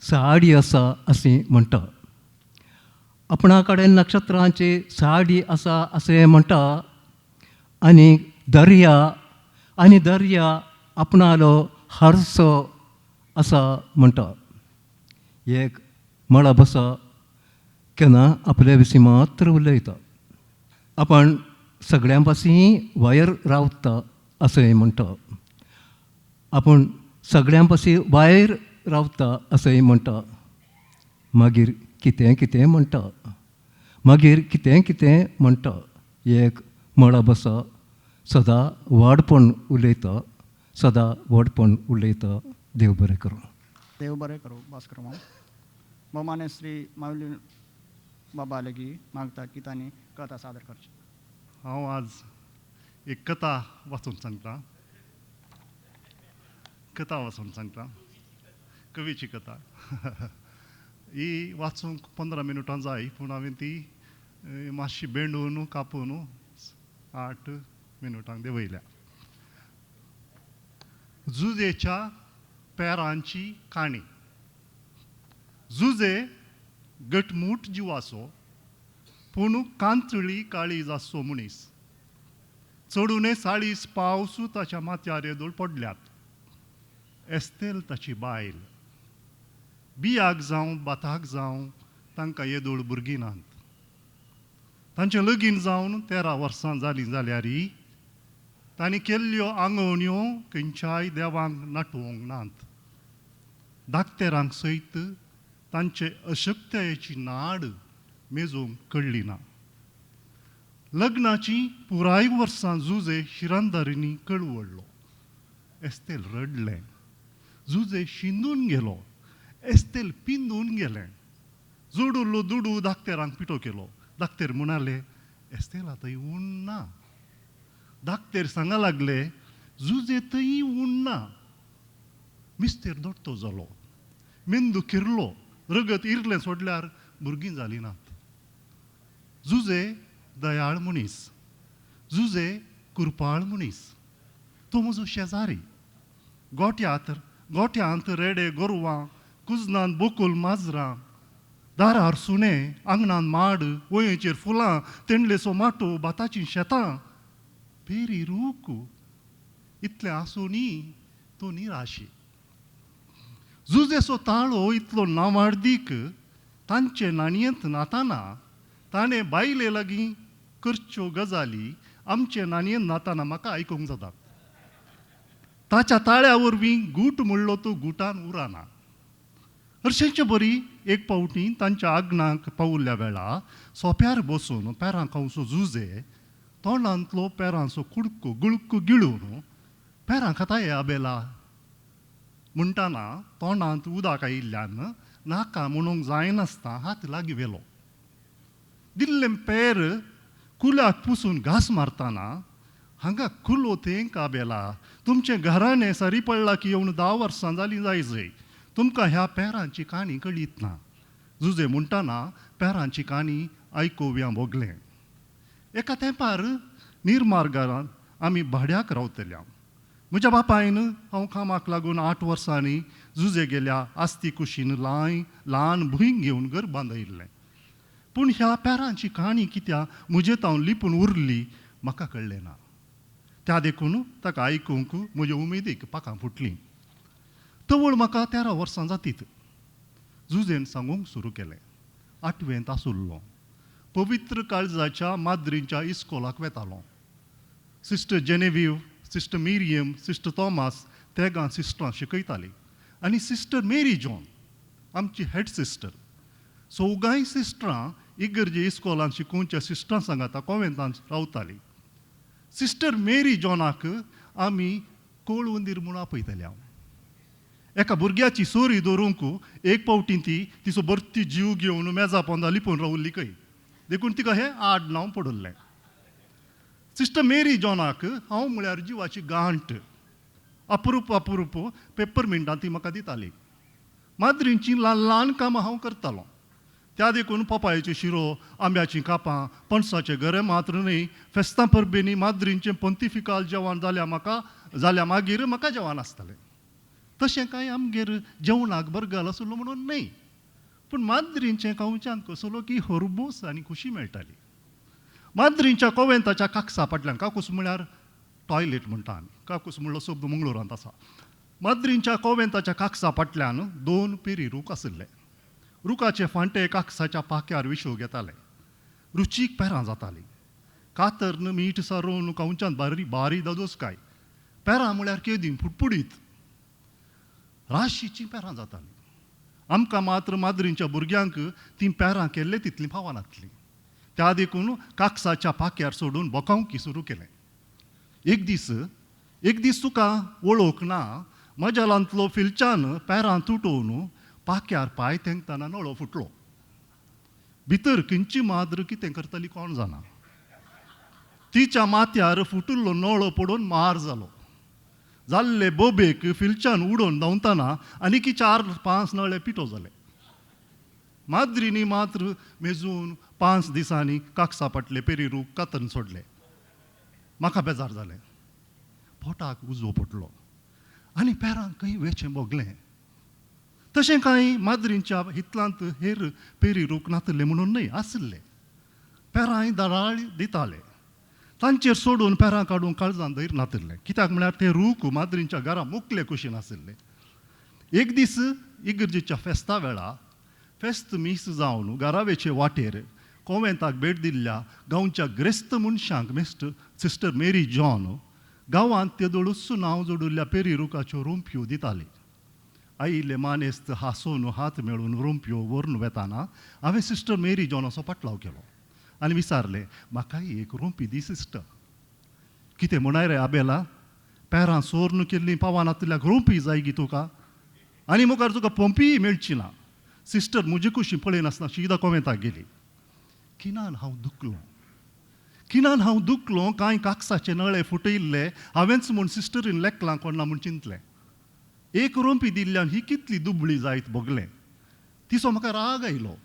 Speaker 6: साडी आसा अशें म्हणटा. आपणा कडेन नक्षत्रांची साडी आसा अशें म्हणटा आनी दर्या आपणालो हारसो आसा म्हणटा. एक मळा बसा केन्ना आपल्या विशीं मात्र उलयता. आपण सगळ्यां पाशीं वायर रावता असंय म्हणटा. आपण सगळ्यां पाशीं वायर रावता असंय म्हणटा. मागीर कितें कितें म्हणटा. मागीर कितें कितें म्हणटा. एक मळा बसा सदां व्हडपण उलयता, सदां व्हडपण उलयता. देव बरें करूं.
Speaker 1: देव बरें करूं. भास्कर माव भोवमान्य श्री माऊली बाबा लेगी मागता की तांणी कथा सादर करची.
Speaker 7: हांव आज एक कथा वाचून सांगता. कवीची कथा. ही वाचूंक 15 मिनटां जाय, पूण हांवें ती मातशी बेंडून कापून 8 मिनटांक देंवयल्या. जुजेच्या पेरांची काणी. जुजे गटमूट जिवाचो, पूण कांतळी काळीजाचो मनीस. चडूने 40 पावस ताच्या माथ्यार येदोळ पडल्यात. एस्तेल ताची बायल. बियाक जावं बाताक जावं तांकां येदोळ भुरगीं नात. तांचें लगीन जावन 13 वर्सां जालीं जाल्यारय तांणी केल्ल्यो आंगवण्यो खंयच्याय देवांक नाटोवंक नात. धाकटेरांक सयत तांचे अशक्यतेची नाड मेजूंक कळ्ळी ना. लग्नाची पुराय वर्सां जुजे शिरांदारिनी कळवळ्ळो. एस्तेल रडलें. जुजे शिंदून गेलो. एस्तेल पिंदून गेलें. जोडुल्लो दुडू धाकटेरांक पिटो केलो. धाकटेर म्हणाले, एस्तेल आतां येवून ना. धाकटेर सांगा लागले, जुजे थंय उण ना. मिस्तेर दोट्टो जालो. मेंदू किरलो. रगत इरलें सोडल्यार भुरगीं जालीं नात. जुजे दयाळ मनीस. जुजे कुरपाळ मनीस. तो म्हजो शेजारी. गोठ्यांत रेडे गोरवां, कुजनांत बोकूल माजरां, दारार सुणे, आंगणांत माड, वयेचेर फुलां, तेंडलेचो माटो, भाताचीं शेतां, फेरी रूख. इतलें आसूनय तो निराशी. जुजेचो ताळो इतलो नावार्दीक तांचे नाणयेंत नाताना ताणें बायले लागीं करच्यो गजाली आमचे नाणयेंत नाताना म्हाका आयकूंक जातात. ताच्या ताळ्या वरवीं गूट म्हणलो तो गुटान उराना. हरशेचे बरी एक पावटी तांच्या आग्नाक पावुल्ल्या वेळा सोंप्यार बसून पेरां खावचो जुजे तोंडांतलो पेरांचो कुडको गुळको गिळून पेरां खाता हे आबेला म्हणटाना तोंडांत उदक आयिल्ल्यान नाका म्हणूंक जायनासता हात लागीं व्हेलो. दिल्लें पेर कुल्याक पुसून घास मारतना हांगा खुलो तेंक आबेला. तुमचें घराणें सारी पडलां की येवन 10 वर्सां जालीं जायजय. तुमकां ह्या पेरांची काणी कळीत ना. जुजे म्हणटाना पेरांची काणी आयकोव्या भोगलें. एका तेंपार निर्मार्गार आमी भाड्याक रावतल्या. म्हज्या बापायन हांव कामाक लागून 8 वर्सांनी जुजे गेल्या आस्ती कुशीन ल्हान भुंयग घेवन घर बांदयल्लें. पूण ह्या पेरांची काणी कित्याक म्हजे तावन लिपून उरली म्हाका कळ्ळें ना. त्या देखून ताका आयकूंक म्हज्या उमेदीक पाखां फुटलीं. तवळ म्हाका 13 वर्सां जातीत. जुजेन सांगूंक सुरू केलें. 8वेंत आसुल्लो. पवित्र काळजाच्या माद्रींच्या इस्कोलाक वेतालो. Sister Genevieve, sister Miriam, sister Thomas तेगां सिस्टरां शिकयतालीं. आनी सिस्टर मेरी जॉन आमची हेड सिस्टर. सौगांय सिस्टरां इगर्जे इस्कोलांत शिकोवच्या सिस्टरां सांगाता कॉवेंतांत रावतालीं. सिस्टर मेरी जॉनाक आमी कोळवंदीर म्हूण आपयतले. एका भुरग्याची सोरी दवरूंक एक पावटी ती तिचो बर्ती जीव घेवन मेजा पोंदा लिपून रावल्ली खंय. देखून तिका हें आडनांव पडल्लें. सिस्टर मेरी जॉनाक हांव म्हळ्यार जिवाची गांठ. अपुरूप पेपरमिंटां ती म्हाका दिताली. माद्रींची ल्हान ल्हान कामां हांव करतालों. त्या देखून पोपायेचो शिरो, आंब्याचीं कापां, पणसाचें गरे मात्र न्हय, फेस्तां परबेनी माद्रींचें पंतिफिकाल जेवण जाल्या मागीर म्हाका जेवण आसतालें. तशें कांय आमगेर जेवणाक बरगल आसलो म्हणून न्हय, पूण माद्रींचें खावच्यान कसलो की हरबूस आनी खुशी मेळटाली. माद्रींच्या कोवेंताच्या काकसा फाटल्यान, काकूस म्हळ्यार टॉयलेट म्हणटा आमी, काकूस म्हणलो शब्द मंगळुरांत आसा. माद्रींच्या कोवेंताच्या काकसा फाटल्यान 2 पेरी रूख आशिल्ले. रुखाचे फांटे काकसाच्या पाक्यार विशो घेताले. रुचीक पेरां जातालीं. कातर मीठ सारोवन कांच्यान बारी दादोस काय. पेरां म्हळ्यार केदीं फुटफुडीत. राशीचीं पेरां जातालीं. आमकां मात्र माद्रींच्या भुरग्यांक तीं पेरां केल्ले तितलीं फावनातलीं. त्या देखून काकसाच्या पाक्यार सोडून बोकावंकी सुरू केलें. एक दीस तुका वळोवंक ना, मजालांतलो फिलच्यान पेरां तुटोवन पाक्यार पांय तेंकतना नळो फुटलो. भितर खंयची माद्र कितें करतली कोण जाणा. तिच्या माथ्यार फुटिल्लो नळो पडून मार जालो. जाल्ले बोबेक फिलच्यान उडोवन धांवतना आनीक 4-5 नळे पिटो जाले. माद्रींनी मात्र मेजून 5 दिसांनी काकसा पटले पेरी रूख कातरून सोडले. म्हाका बेजार जालें. पोटाक उजवो पडलो आनी पेरांक खंय वेचें भोगलें. तशें कांय माद्रींच्या हितलांत हेर पेरी रूख नातले म्हणून न्हय, आसले. पेरांय दराळ दिताले. तांचेर सोडून पेरां काडून काळजान धैर्य नातले. कित्याक म्हळ्यार ते रूख माद्रींच्या घरा मुखले कुशीन आशिल्ले. एक दीस इगर्जेच्या फेस्ता वेळा फेस्त मीस जावन घरावेचे वाटेर कोवेंताक भेट दिल्ल्या गांवच्या ग्रेस्त मनशांक सिस्टर मेरी जॉन गांवांत तेदोळूच नांव जोडिल्ल्या पेरी रुखाच्यो रोंप्यो दिताली. आयिल्ले मानेस्त हांसून हात मेळून रोंप्यो व्हरून वेताना हांवें सिस्टर मेरी जॉनाचो पाटलाव केलो आनी विचारलें, म्हाकाय एक रोंपी दी सिस्टर. कितें म्हणाय रे आबेला, पेरां सोर्न केल्लीं पावानातल्याक रोंपी जाय गी तुका, आनी मुखार तुका पंपीय मेळची ना. सिस्टर म्हजे कुशी पळयनासतना शिदा कोवेंताक गेली. किनान हांव दुखलो कांय काकसाचे नळे फुटयल्ले हांवेंच म्हूण सिस्टरीन लेकलां कोणा म्हूण चिंतलें. एक रोंपी दिल्ल्यान ही कितली दुबळी जायत भोगलें. तिचो म्हाका राग आयलो.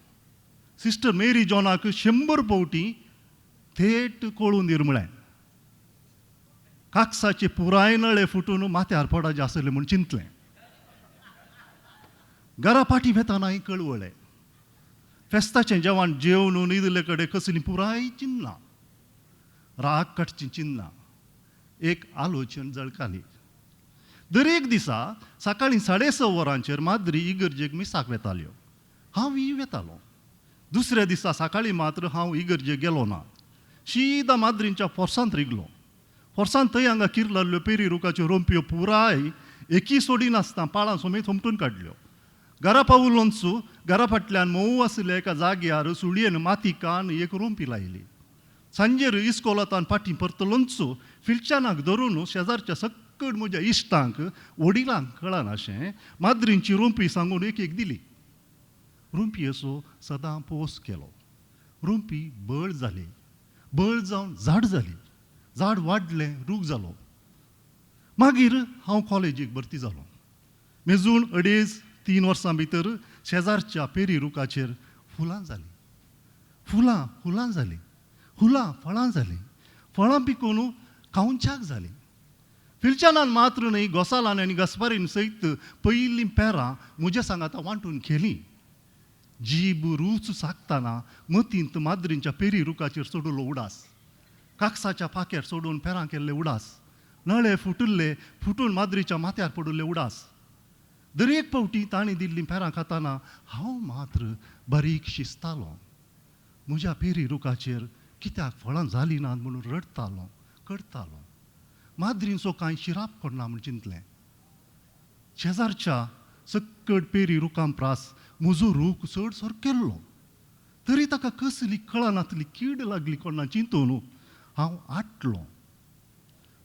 Speaker 7: सिस्टर मेरी जॉनाक 100 फावटी थेट कळून निर्मळें. काकसाचे पुराय नळे फुटून माथ्यार पडाचे आसले म्हूण चिंतलें. घरा फाटीं वेतानाय कळवळें. फेस्ताचें जेवण जेवन न्हिदले कडेन कसलीं पुराय चिन्ना, राग काडची चिन्ना. एक आलोचन जळकाली. दर एक दिसा सकाळीं 6:30 वरांचेर माद्री इगर्जेक मिसाक वेताल्यो. हांवूय वेतालो. दुसऱ्या दिसा सकाळीं मात्र हांव इगर्जेक गेलो ना. शिदा माद्रींच्या फोर्सांत रिगलो. फोर्सांत थंय हांगा किरलाल्ल्यो पेरी रुखाच्यो रोंप्यो पुराय एकी सोडिनासतना पाळां समेत हमटून काडल्यो. घरा पावूनच घरा फाटल्यान मोव आशिल्ल्या एका जाग्यार सुडयेन माती कान एक रोंपी लायली. सांजेर इस्कोलांतान फाटीं परतलोंच फिलच्यानाक धरून शेजारच्या सकट म्हज्या इश्टांक वडिलांक कळनाशें माद्रींची रोंपी सांगून एक दिली. रोंपी असो सदां पोस केलो. रोंपी बळ जाली. बळ जावन झाड जाली. झाड वाडलें, रूख जालो. मागीर हांव कॉलेजीक भरती जालो. मेजून 2.5-3 वर्सां भितर शेजारच्या पेरी रुखाचेर फुलां जालीं. फुलां जालीं. फळां जालीं. फळां पिकून खावच्याक जालीं. फिलच्यानान मात्र न्हय, घोसालान आनी घसपारीन सयत पयलीं पेरां म्हज्या सांगाता वांटून खेलीं. जीब रूच साकतना मतींत माद्रींच्या पेरी रुखाचेर सोडिल्लो उडास, काकसाच्या पाक्यार सोडून पेरां केल्ले उडास, नळे फुटून माद्रीच्या माथ्यार पडिल्ले उडास. दर एक फावटी ताणीं दिल्लीं पेरां खाताना हांव मात्र बारीक शिजतालों. म्हज्या पेरी रुखाचेर कित्याक फळां जालीं नात म्हणून रडतालों, कडतालों. माद्रींचो कांय शिराप कोन्ना म्हूण चिंतलें. शेजारच्या सकट पेरी रुखां प्रास म्हजो रूख चड सर केल्लो, तरी ताका कसली कळनातली कीड लागली कोन्ना चिंतून हांव आटलो.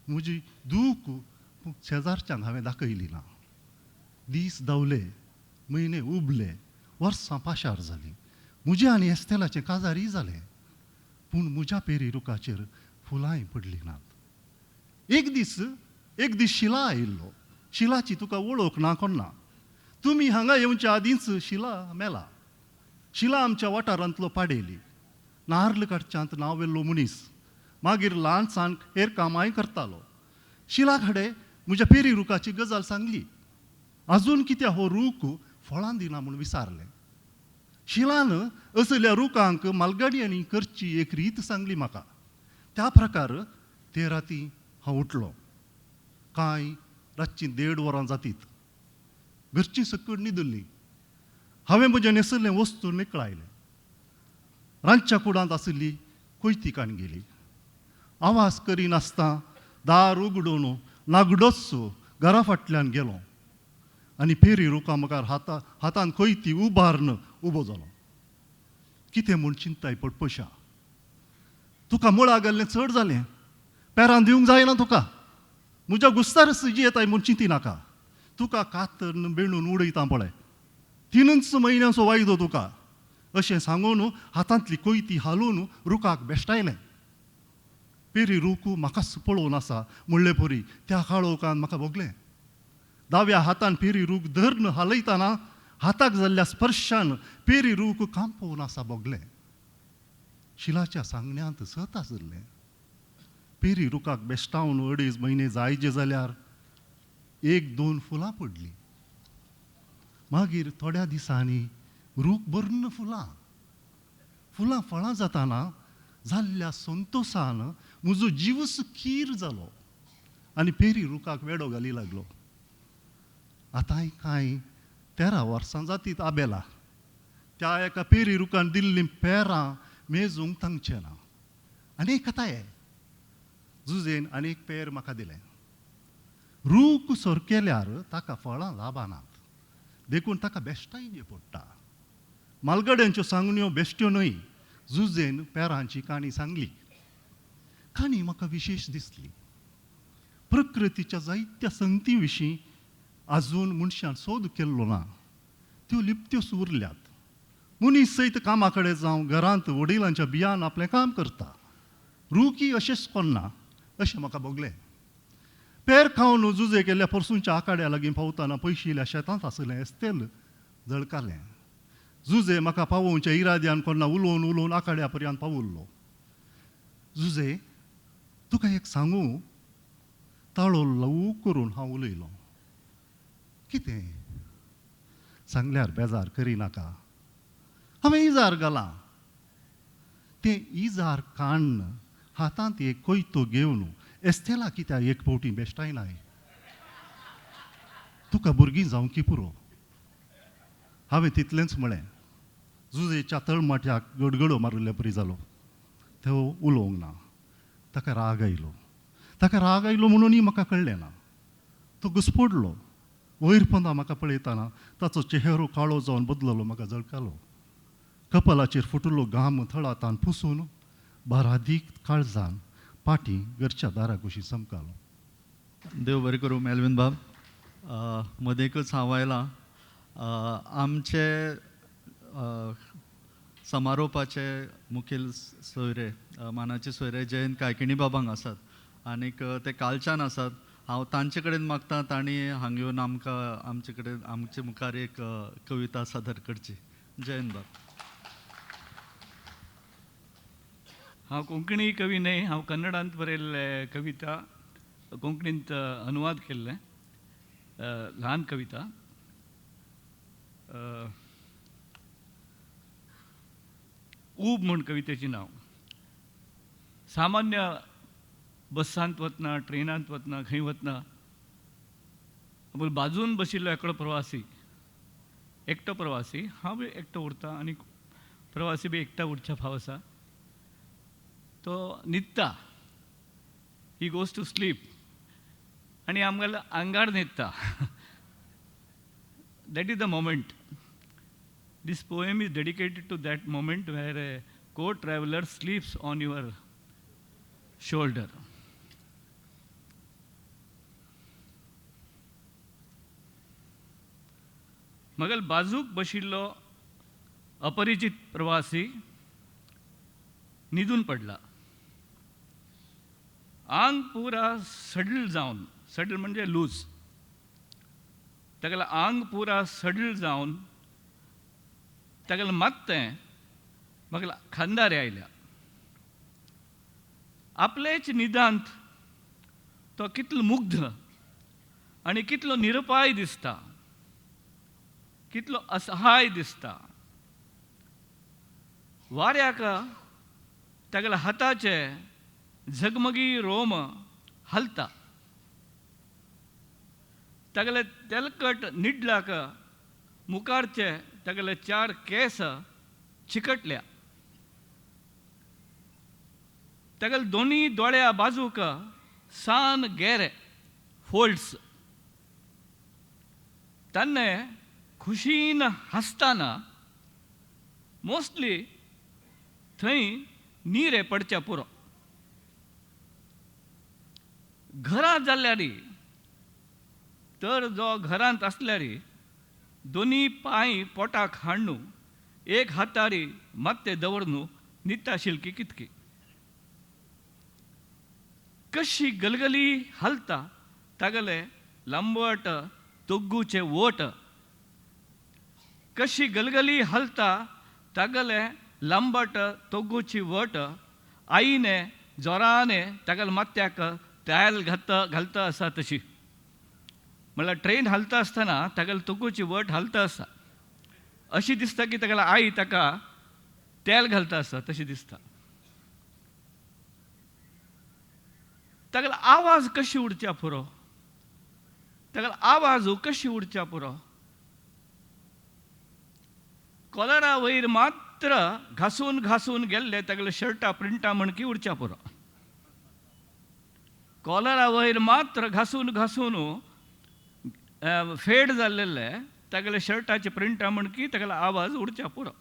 Speaker 7: म्हजी दूख शेजारच्यांक हांवें दाखयली ना. दीस धांवले, म्हयने उबले, वर्सां पाशार जालीं. म्हजें आनी एस्तेलाचें काजारय जालें. पूण म्हज्या पेरी रुखाचेर फुलांय पडलीं नात. एक दीस शिला आयिल्लो. शिलाची तुका वळख ना कोन्ना. तुमी हांगा येवच्या आदींच शिला मेला. शिला आमच्या वाठारांतलो पाडेली. नार्ल काडच्यांत नांवेल्लो मनीस. मागीर ल्हानसाण हेर कामांय करतालो. शिला कडेन म्हज्या पेरी रुखाची गजाल सांगली. आजून कित्याक हो रूख फळां दिना म्हूण विचारलें. शिलान असल्या रुखांक मालगाडयांनी करची एक रीत सांगली म्हाका. त्या प्रकार ते राती हांव उठलो. कांय रातचीं 1:30 वरां जातीत. घरचीं सकट न्हिदल्लीं. हांवें म्हजें नेसल्लें वस्तू निकळायलें. रांदच्या कुडांत आशिल्ली कोयती काण गेली. आवाज करिनासता दार उगडून नागडोच घरा फाटल्यान गेलो आनी पेरी रुका मुखार हातान कोयती उबारन उबो जालो. कितें म्हूण चिंताय पडपशा. तुका मुळा गेल्लें चड जालें. पेरान दिवंक जायना तुका. म्हज्या गुस्तार सजी येताय म्हूण चिंती नाका. तुका कातर बेणून उडयता पळय. 3 म्हयन्याचो वायदो तुका. अशें सांगून हातांतली कोयती हालोवन रुखाक बेश्टायलें. पेरी रुकू म्हाकाच पळोवन आसा म्हणले परी त्या काळोखान म्हाका बगलें. दाव्या हातान पेरी रूख धਰਨ हालयतना हाताक जाल्ल्या स्पर्शान पेरी रूख कांपोवन आसा बगलें. शिलाच्या सांगण्यांत सत आशिल्लें. पेरी रुखाक बेश्टावन 2.5 म्हयने जायजे जाल्यार 1-2 फुलां पडलीं. मागीर थोड्या दिसांनी रूख भरून फुलां फळां जाताना जाल्ल्या संतोशान म्हजो जीवस खीर जालो आनी पेरी रुखाक वेडो घाली लागलो. आतांय कांय 13 वर्सां जातीत आबेला. त्या एका पेरी रुखान दिल्लीं पेरां मेजूंक तांगचें ना. आनीक कथाय जुजेन आनीक पेर म्हाका दिलें. रूख सरकेल्यार ताका फळां लाभनात. देखून ताका बेश्टायचें पडटा. मालगड्यांच्यो सांगण्यो बेश्ट्यो न्हय. जुजेन पेरांची काणी सांगली. काणी म्हाका विशेश दिसली. प्रकृतीच्या जायत्या संगती विशीं आजून मनशान सोद केल्लो ना. त्यो लिप्त्योच उरल्यात. मनीस सयत कामा कडेन जावं घरांत वडिलांच्या बियान आपलें काम करता. रूखय अशेंच कोन्ना अशें म्हाका बगलें. पेर खावन जुजे केल्ल्या परसूंच्या आकाड्या लागीं पावतना पयशिल्ल्या शेतांत आसलें एस्तेल जळकालें. जुजे म्हाका पावोवच्या इराद्यान कोन्ना उलोवन आकाड्या पर्यंत पावुल्लो. जुजे तुका एक सांगू. ताळो लव करून हांव उलयलो. कितें सांगल्यार बेजार करिनाका. हांवें इजार घालां. तें इजार काण्ण हातांत एक कोयतो घेवन एस्तेला कित्याक एक फावटी बेश्टायनाय. तुका भुरगीं जावंकी पुरो. हांवें तितलेंच म्हळें. जुजेच्या तळमाट्याक गडगडो मारिल्ल्या परी जालो. तो उलोवंक ना. ताका राग आयलो म्हणूनय म्हाका कळ्ळें ना. तो घुस्पडलो. वयर पोंदा म्हाका पळयतना ताचो चेहरो काळो जावन बदललो म्हाका जळकालो. कपलाचेर फुटलो घाम थळातान पुसून भरादीक काळजान पाटी घरच्या दारा कुशी समकालो.
Speaker 8: देव बरें करूं मेलवीन बाब. मदेकच हांव आयलां. आमचे समारोपाचे मुखेल सोयरे मानाचे सोयरे जयंत कायकिणी बाबांक आसात आनीक ते कालच्यान आसात. हांव तांचे कडेन मागतां तांणी हांगा येवन आमकां आमचे मुखार एक कविता सादर करची. जयंत बाब.
Speaker 9: हांव कोंकणी कवी न्हय. हांव कन्नडांत बरयल्ले कविता कोंकणींत अनुवाद केल्ले ल्हान कविता. ऊब म्हूण कवितेचें नांव. सामान्य बसांत वतना ट्रेनांत वतना खंय वतना बाजून बशिल्लो एकटो प्रवासी हांव बी एकटो उरता आनी प्रवासी बी एकटा उरच्या फाव आसा. तो न्हिदता. ही गोज टू स्लीप आनी आमगेल्या आंगार न्हिदता. That is the moment. This poem is dedicated to that moment where a co-traveler sleeps on your shoulder. मगल बाजूक बशिल्लो अपरिचित प्रवासी न्हिदून पडला. आंग पुरा सडल म्हणजे लूज. तागेलें आंग पुरा सडल जावन तागेलें मागतें म्हाका खांदारे आयल्या. आपलेच निदांत तो कितलो मुग्ध आनी कितलो निरपाय दिसता. कितलो असहाय दिसता. वाऱ्याक तागेल्या हाताचे झगमगी रोम हलता. तागेले तेलकट निडलाक मुखारचे तागेले 4 केस चिकटल्या. तागेले दोन्ही दोळ्या बाजूक सान गेरे फोल्ड्स. तान्ने खुशीन हसताना मोस्टली थंय नीरे पडच्या पुरो. घरा जाल्ल्यारी तर जो घरांत असल्यारी दोन्ही पांय पोटाक हाडून एक हातारी मत्ते दवरनू न्हिदता शिलकी कितकी. कशी गलगली हलता तागले लांबट तोग्गूचे वोट. कशी गलगली हलता तागले लांबट तोग्गूची वट. आईने जोराने तागेले मत्त्याक तेल घालता आसा तशी. म्हणल्यार ट्रेन हलता आसतना तागेले तोग्गूची वट हलता आसा अशी दिसता की तागेले आई ताका तेल घालता आसा तशी दिसता. तागेलो आवाज कशी उडच्या पुरो. तागेलो आवाज कशी उडच्या पुरो. कॉलरा वयर मात्र घासून घासून गेल्ले तागेले शर्टा प्रिंटा मणकी उडच्या पुरो. कॉलरा वयर मात्र घासून घासून फेड जाल्ले तागेले शर्टाचे प्रिंटा मणकी तागेलो आवाज उडच्या पुरो.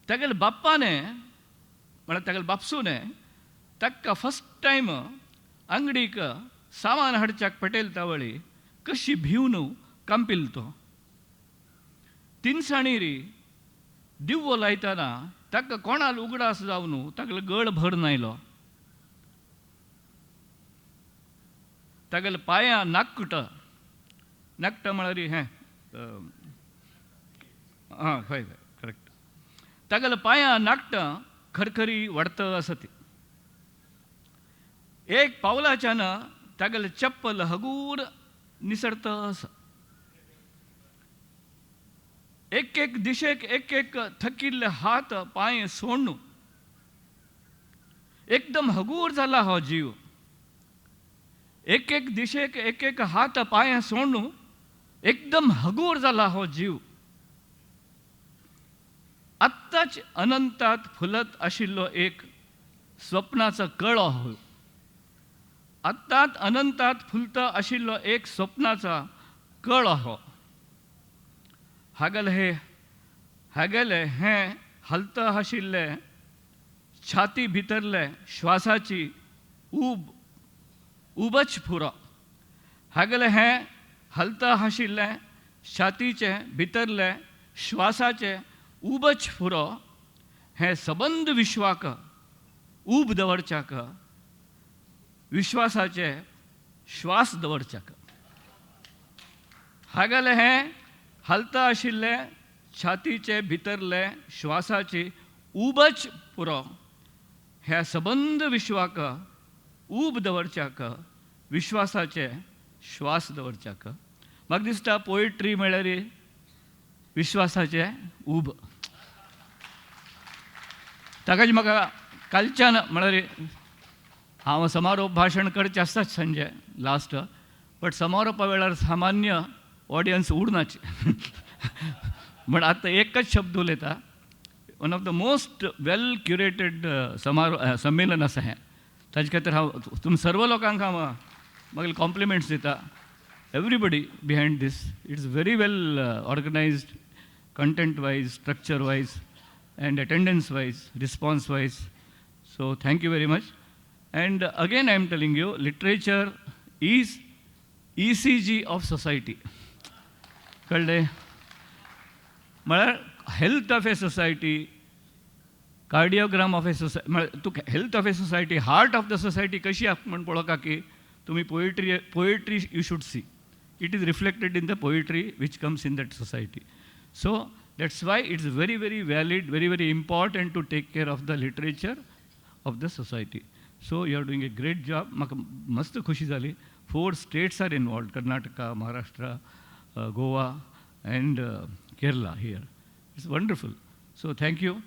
Speaker 9: तागेले बाप्पाने म्हळ्यार तागेले बापसूने ताका फस्ट टायम अंगडीक सामान हाडच्याक पेटयले तावळी कशी भिवन कांपिल तो. तिनसाणीरी दिवो लायतना ताका कोणाल उगडास जावन तागेलो गळ भर नायलो. तागेले पांयां नाकट नाकट म्हळ्यार हें हय करेक्ट. तागेले पांयां नाकट खरखरी वाडत आसा ती. एक पावलाच्यान तागेले चप्पल हगूर निसरत आसा. एक एक दिशेक एक एक थकिल्ले हात पांय सोडून एकदम हगूर जाला हो जीव. एक एक दिशेक एक एक हात पांय सोडून एकदम हगूर जाला हो जीव. आत्ताच अनंतात फुलत आशिल्लो एक स्वप्नाचो कळो हो. आत्ताच अनंतात फुलता आशिल्लो एक स्वप्नाचा कळो हो. हागेले हें हलता आशिल्ले छाती भितरले श्वासाची उबच पुरो. हागेले हें हलता आशिल्ले छातीचे भितरले श्वासाचे उबच पुरो. हें सबंद विश्वाक उब दवरच्याक विश्वासाचे श्वास दवरच्याक. हागेले हें हलता आशिल्ले छातीचे भितरले श्वासाची उबच पुरो. ह्या सबंद विश्वाक उब दवरच्याक विश्वासाचे श्वास दवरच्याक. म्हाका दिसता पोएट्री म्हळ्यार विश्वासाचे उब. ताकाच म्हाका कालच्यान म्हळ्यार हांव समारोप भाशण करचें आसताच संजे लास्ट. बट समारोपा वेळार सामान्य ऑडियन्स उरनाची. म्हण आतां एकच शब्द उलयता. One of the most well curated संमेलन आसा हें. ताजे खातीर हांव तुम सर्व लोकांक हांव मागीर कॉम्प्लिमेंट्स दिता. Everybody behind this. It's very well organised content wise, structure wise and attendance wise, response wise. So thank you very much. And again I am telling you, literature is ECG of society. कळ्ळें? म्हळ्यार health of a society, cardiogram of a society. म्हळ्यार तूं health of a society, heart of the society कशी म्हण पळोवका की तुमी poetry you should see. It is reflected in the poetry which comes in that society. So that's why it's very, very valid, very, very important to take care of the literature of the society. So you are doing a great job. म्हाका मस्त खुशी जाली. 4 states are involved: Karnataka, Maharashtra, Goa and Kerala here. It's wonderful. So thank you.